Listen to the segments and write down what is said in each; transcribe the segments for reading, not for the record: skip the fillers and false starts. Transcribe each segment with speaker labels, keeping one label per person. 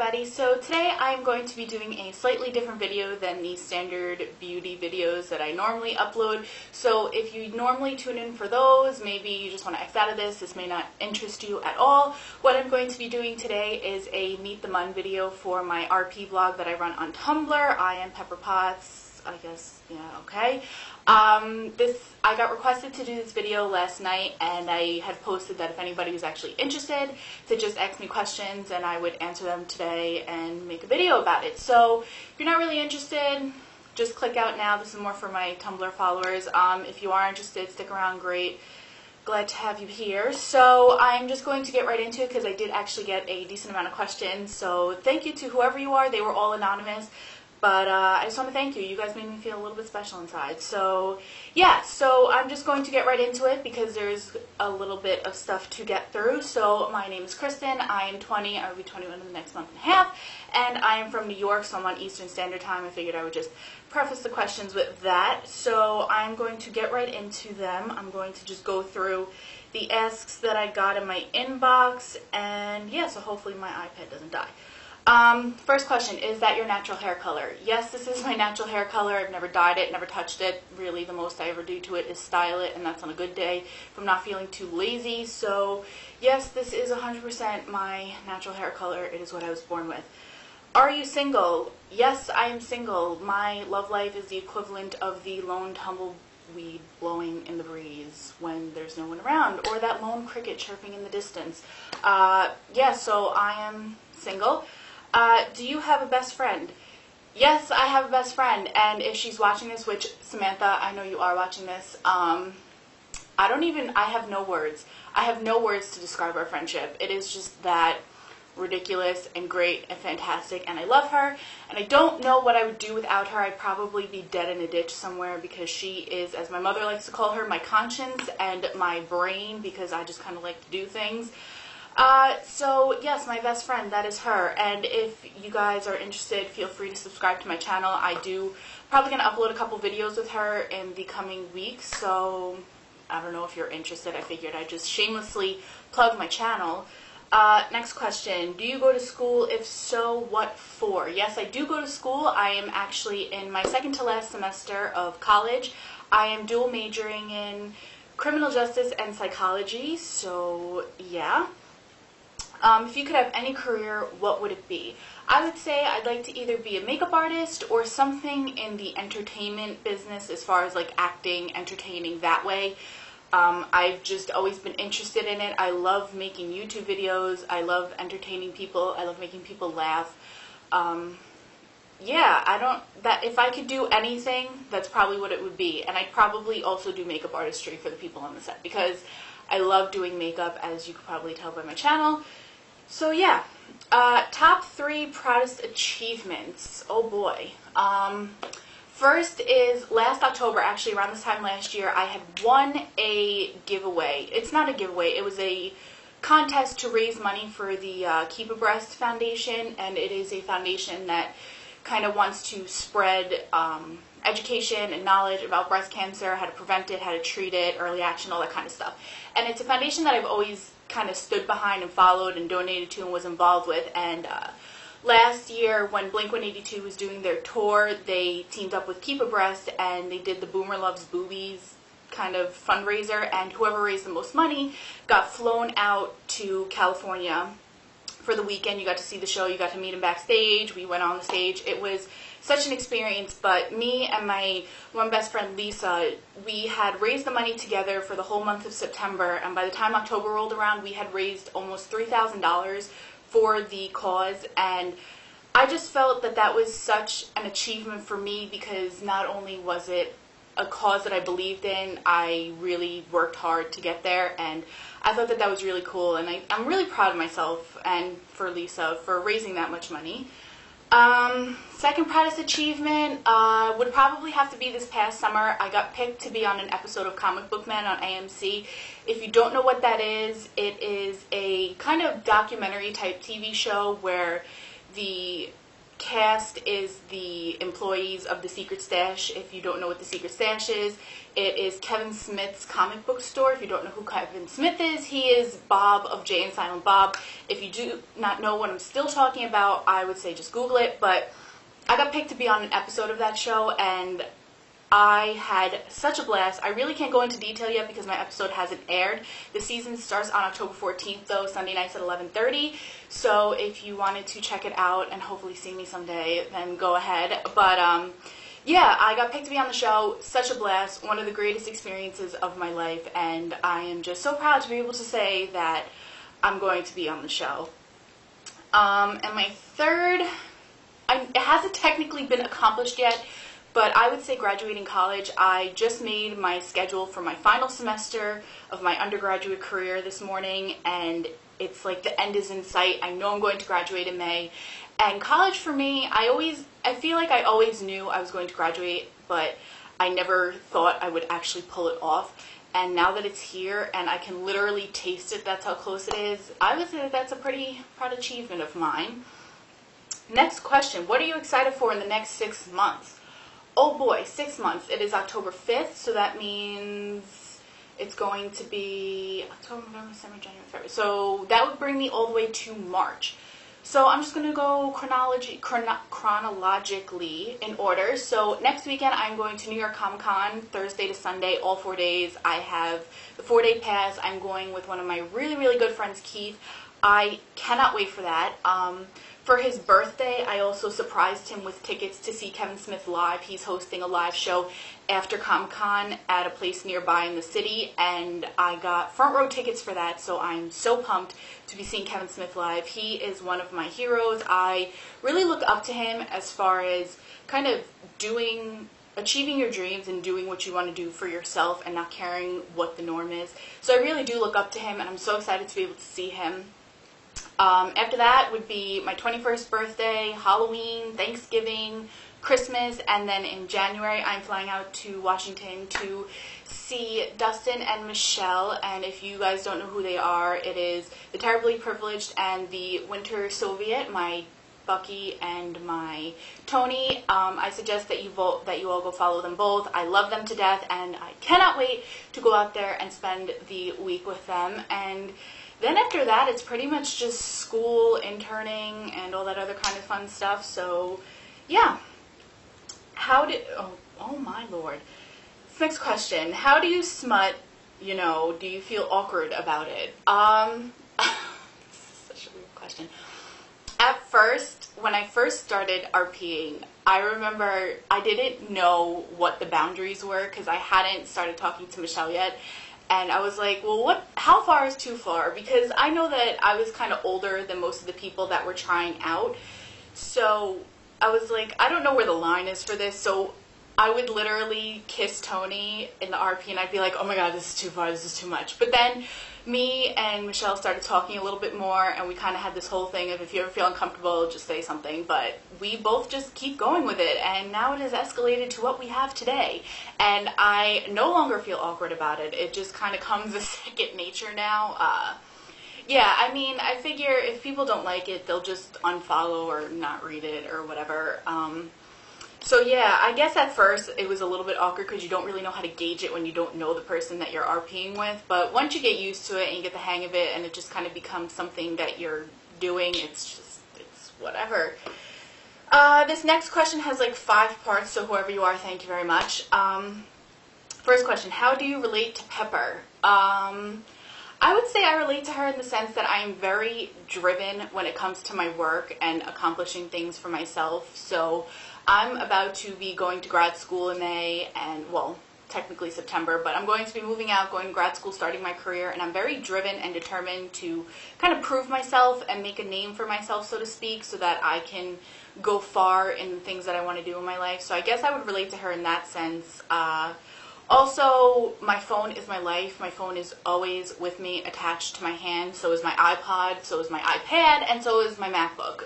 Speaker 1: everybody. So today I'm going to be doing a slightly different video than the standard beauty videos that I normally upload. So if you normally tune in for those, maybe you just want to X out of this may not interest you at all. What I'm going to be doing today is a Meet the Mun video for my RP blog that I run on Tumblr. I am Pepper Potts, I guess, yeah, okay. I got requested to do this video last night, and I had posted that if anybody was actually interested to just ask me questions and I would answer them today and make a video about it. So if you're not really interested, just click out now. This is more for my Tumblr followers. If you are interested, stick around, great. Glad to have you here. So I'm just going to get right into it because I did actually get a decent amount of questions. So thank you to whoever you are. They were all anonymous. But I just want to thank you. You guys made me feel a little bit special inside. So, yeah. So I'm just going to get right into it because there's a little bit of stuff to get through. So my name is Kristen. I am 20. I will be 21 in the next month and a half. And I am from New York, so I'm on Eastern Standard Time. I figured I would just preface the questions with that. So I'm going to get right into them. I'm going to just go through the asks that I got in my inbox. And, yeah, so hopefully my iPad doesn't die. First question, is that your natural hair color? Yes, this is my natural hair color. I've never dyed it, never touched it. Really, the most I ever do to it is style it, and that's on a good day if I'm not feeling too lazy. So, yes, this is 100% my natural hair color. It is what I was born with. Are you single? Yes, I am single. My love life is the equivalent of the lone tumbleweed blowing in the breeze when there's no one around, or that lone cricket chirping in the distance. Yeah, so I am single. Do you have a best friend? Yes, I have a best friend, and if she's watching this, which, Samantha, I know you are watching this, I have no words. I have no words to describe our friendship. It is just that ridiculous and great and fantastic, and I love her, and I don't know what I would do without her. I'd probably be dead in a ditch somewhere because she is, as my mother likes to call her, my conscience and my brain, because I just kind of like to do things. So yes, my best friend, that is her, and if you guys are interested, feel free to subscribe to my channel. I do probably going to upload a couple videos with her in the coming weeks, so I don't know if you're interested. I figured I'd just shamelessly plug my channel. Next question, do you go to school? If so, what for? Yes, I do go to school. I am actually in my second to last semester of college. I am dual majoring in criminal justice and psychology, so yeah. If you could have any career, what would it be? I would say I'd like to either be a makeup artist or something in the entertainment business as far as like acting, entertaining that way. I've just always been interested in it. I love making YouTube videos. I love entertaining people. I love making people laugh. Yeah, if I could do anything, that's probably what it would be. And I'd probably also do makeup artistry for the people on the set because I love doing makeup, as you could probably tell by my channel. So yeah, top 3 proudest achievements. Oh boy. First is last October, actually around this time last year, I had won a giveaway. It's not a giveaway, it was a contest to raise money for the Keep a Breast Foundation, and it is a foundation that kind of wants to spread education and knowledge about breast cancer, how to prevent it, how to treat it, early action, all that kind of stuff. And it's a foundation that I've always kind of stood behind and followed and donated to and was involved with. And last year when Blink-182 was doing their tour, they teamed up with Keep a Breast and they did the Boomer Loves Boobies kind of fundraiser, and whoever raised the most money got flown out to California for the weekend. You got to see the show, you got to meet him backstage, we went on the stage. It was such an experience, but me and my one best friend Lisa, we had raised the money together for the whole month of September, and by the time October rolled around, we had raised almost $3,000 for the cause, and I just felt that that was such an achievement for me because not only was it a cause that I believed in, I really worked hard to get there, and I thought that that was really cool, and I'm really proud of myself and for Lisa for raising that much money. Second proudest achievement would probably have to be this past summer. I got picked to be on an episode of Comic Book Man on AMC. If you don't know what that is, it is a kind of documentary type TV show where the cast is the employees of the Secret Stash. If you don't know what the Secret Stash is, it is Kevin Smith's comic book store. If you don't know who Kevin Smith is, he is Bob of Jay and Silent Bob. If you do not know what I'm still talking about, I would say just Google it. But I got picked to be on an episode of that show, and I had such a blast. I really can't go into detail yet because my episode hasn't aired. The season starts on October 14th, though, Sunday nights at 11:30. So if you wanted to check it out and hopefully see me someday, then go ahead. But yeah, I got picked to be on the show. Such a blast. One of the greatest experiences of my life. And I am just so proud to be able to say that I'm going to be on the show. And my third, it hasn't technically been accomplished yet, but I would say graduating college. I just made my schedule for my final semester of my undergraduate career this morning, and it's like the end is in sight. I know I'm going to graduate in May. And college for me, I feel like I always knew I was going to graduate, but I never thought I would actually pull it off. And now that it's here and I can literally taste it, that's how close it is, I would say that that's a pretty proud achievement of mine. Next question, what are you excited for in the next 6 months? Oh boy, 6 months. It is October 5th, so that means it's going to be October, November, December, January, February. So that would bring me all the way to March. So I'm just going to go chronologically in order. So next weekend I'm going to New York Comic Con, Thursday to Sunday, all 4 days. I have the 4-day pass. I'm going with one of my really, really good friends, Keith. I cannot wait for that. For his birthday, I also surprised him with tickets to see Kevin Smith live. He's hosting a live show after Comic-Con at a place nearby in the city, and I got front row tickets for that, so I'm so pumped to be seeing Kevin Smith live. He is one of my heroes. I really look up to him as far as kind of achieving your dreams and doing what you want to do for yourself and not caring what the norm is. So I really do look up to him, and I'm so excited to be able to see him. After that would be my 21st birthday, Halloween, Thanksgiving, Christmas, and then in January I'm flying out to Washington to see Dustin and Michelle. And if you guys don't know who they are, it is the Terribly Privileged and the Winter Soviet, my Bucky and my Tony. I suggest that you all go follow them both. I love them to death, and I cannot wait to go out there and spend the week with them. And then after that, it's pretty much just school, interning, and all that other kind of fun stuff. So, yeah. Oh my lord. Next question. How do you smut, do you feel awkward about it? Such a weird question. At first, when I first started RPing, I remember I didn't know what the boundaries were because I hadn't started talking to Michelle yet. And I was like, well, how far is too far? Because I know that I was kind of older than most of the people that were trying out. So I was like, I don't know where the line is for this. So I would literally kiss Tony in the RP and I'd be like, oh my God, this is too far, this is too much. But then me and Michelle started talking a little bit more, and we kind of had this whole thing of if you ever feel uncomfortable, just say something. But we both just keep going with it, and now it has escalated to what we have today. And I no longer feel awkward about it. It just kind of comes as second nature now. Yeah, I mean, I figure if people don't like it, they'll just unfollow or not read it or whatever. So yeah, I guess at first it was a little bit awkward because you don't really know how to gauge it when you don't know the person that you're RPing with. But once you get used to it and you get the hang of it and it just kind of becomes something that you're doing, it's whatever. This next question has like 5 parts, so whoever you are, thank you very much. First question, how do you relate to Pepper? I would say I relate to her in the sense that I am very driven when it comes to my work and accomplishing things for myself. So I'm about to be going to grad school in May, and well, technically September, but I'm going to be moving out, going to grad school, starting my career, and I'm very driven and determined to kind of prove myself and make a name for myself, so to speak, so that I can go far in the things that I want to do in my life. So I guess I would relate to her in that sense. Also, my phone is my life. My phone is always with me, attached to my hand. So is my iPod, so is my iPad, and so is my MacBook.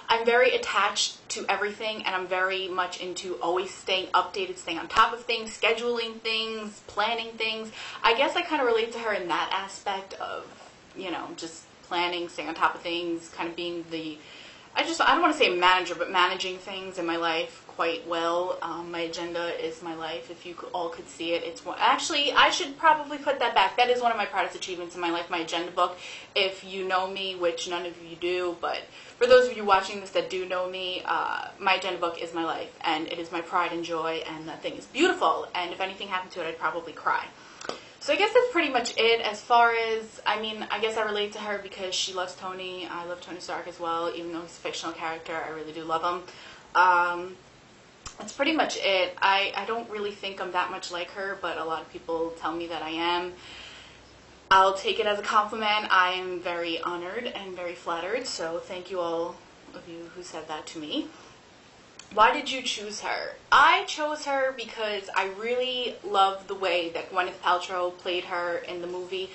Speaker 1: I'm very attached to everything, and I'm very much into always staying updated, staying on top of things, scheduling things, planning things. I guess I kind of relate to her in that aspect of, just planning, staying on top of things, kind of being the I don't want to say manager, but managing things in my life quite well. My agenda is my life. If you all could see it, it's one. Actually, I should probably put that back. That is one of my proudest achievements in my life, my agenda book. If you know me, which none of you do, but for those of you watching this that do know me, my agenda book is my life, and it is my pride and joy, and that thing is beautiful, and if anything happened to it, I'd probably cry. So I guess that's pretty much it. As far as, I mean, I guess I relate to her because she loves Tony. I love Tony Stark as well, even though he's a fictional character. I really do love him. That's pretty much it. I don't really think I'm that much like her, but a lot of people tell me that I am. I'll take it as a compliment. I am very honored and very flattered, so thank you all of you who said that to me. Why did you choose her? I chose her because I really love the way that Gwyneth Paltrow played her in the movie.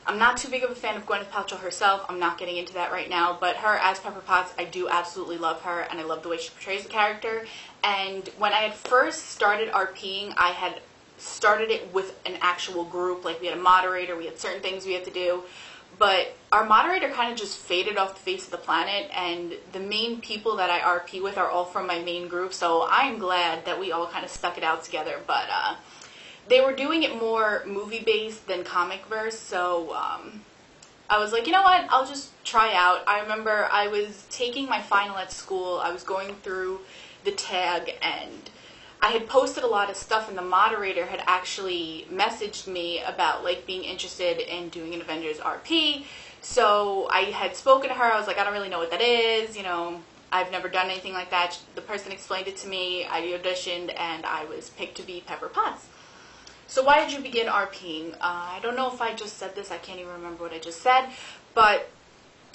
Speaker 1: I'm not too big of a fan of Gwyneth Paltrow herself. I'm not getting into that right now. But her as Pepper Potts, I do absolutely love her. And I love the way she portrays the character. And when I had first started RPing, I had started it with an actual group. Like, we had a moderator. We had certain things we had to do. But our moderator kind of just faded off the face of the planet, and the main people that I RP with are all from my main group, so I'm glad that we all kind of stuck it out together. But they were doing it more movie-based than comic-verse, so I was like, you know what, I'll just try out. I remember I was taking my final at school. I was going through the tag, and I had posted a lot of stuff, and the moderator had actually messaged me about, like, being interested in doing an Avengers RP. So I had spoken to her. I was like, I don't really know what that is. You know, I've never done anything like that. The person explained it to me. I auditioned, and I was picked to be Pepper Potts. So why did you begin RPing? I don't know if I just said this. I can't even remember what I just said. But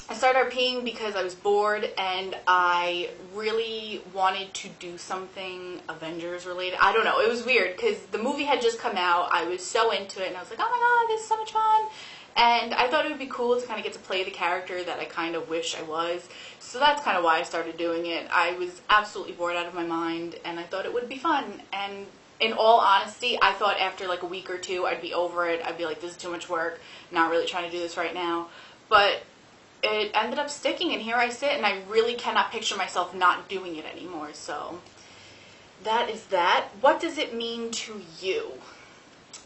Speaker 1: I started RPing because I was bored and I really wanted to do something Avengers related. I don't know. It was weird because the movie had just come out. I was so into it and I was like, oh my god, this is so much fun. And I thought it would be cool to kind of get to play the character that I kind of wish I was. So that's kind of why I started doing it. I was absolutely bored out of my mind and I thought it would be fun. And in all honesty, I thought after like a week or two I'd be over it. I'd be like, this is too much work. Not really trying to do this right now. But it ended up sticking, and here I sit, and I really cannot picture myself not doing it anymore. So that is that. What does it mean to you?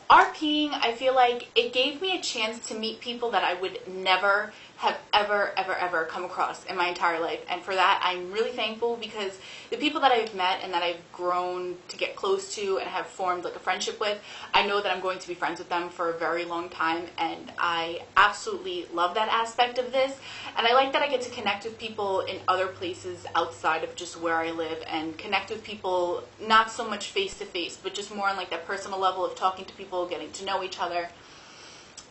Speaker 1: RPing, I feel like it gave me a chance to meet people that I would never have ever come across in my entire life. And for that, I'm really thankful because the people that I've met and that I've grown to get close to and have formed like a friendship with, I know that I'm going to be friends with them for a very long time, and I absolutely love that aspect of this. And I like that I get to connect with people in other places outside of just where I live, and connect with people not so much face to face, but just more on like that personal level of talking to people, getting to know each other.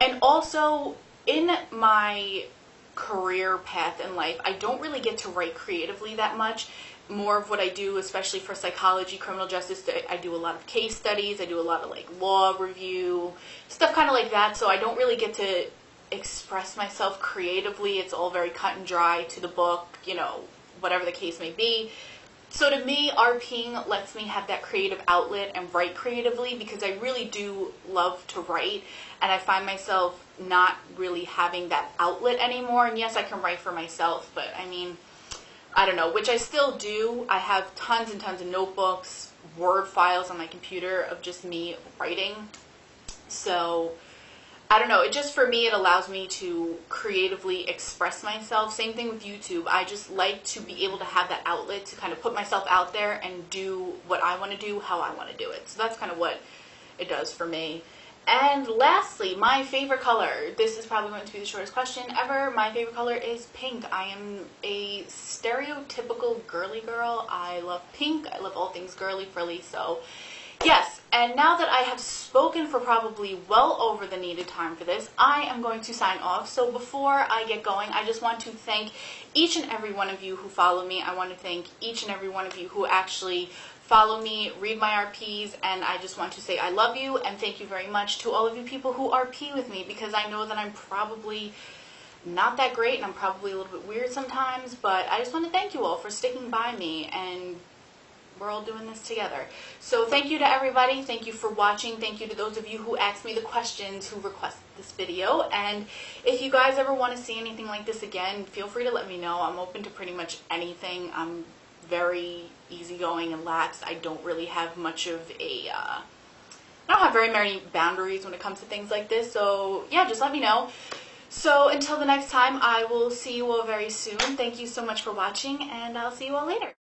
Speaker 1: And also, in my career path in life, I don't really get to write creatively that much. More of what I do, especially for psychology, criminal justice, I do a lot of case studies, I do a lot of like law review, stuff kind of like that, so I don't really get to express myself creatively. It's all very cut and dry to the book, you know, whatever the case may be. So to me, RPing lets me have that creative outlet and write creatively, because I really do love to write, and I find myself not really having that outlet anymore. And yes, I can write for myself, but I mean, I don't know, which I still do. I have tons and tons of notebooks, Word files on my computer of just me writing. So I don't know, it just, for me, it allows me to creatively express myself. Same thing with YouTube. I just like to be able to have that outlet to kind of put myself out there and do what I want to do, how I want to do it. So that's kind of what it does for me. And lastly, my favorite color. This is probably going to be the shortest question ever. My favorite color is pink. I am a stereotypical girly girl. I love pink. I love all things girly, frilly. So yes, and now that I have spoken for probably well over the needed time for this, I am going to sign off. So before I get going, I just want to thank each and every one of you who follow me. I want to thank each and every one of you who actually follow me, read my RPs, and I just want to say I love you, and thank you very much to all of you people who RP with me, because I know that I'm probably not that great, and I'm probably a little bit weird sometimes, but I just want to thank you all for sticking by me, and we're all doing this together. So thank you to everybody. Thank you for watching. Thank you to those of you who asked me the questions, who requested this video. And if you guys ever want to see anything like this again, feel free to let me know. I'm open to pretty much anything. I'm very easygoing and lax. I don't really have much of a, I don't have very many boundaries when it comes to things like this. So yeah, just let me know. So until the next time, I will see you all very soon. Thank you so much for watching, and I'll see you all later.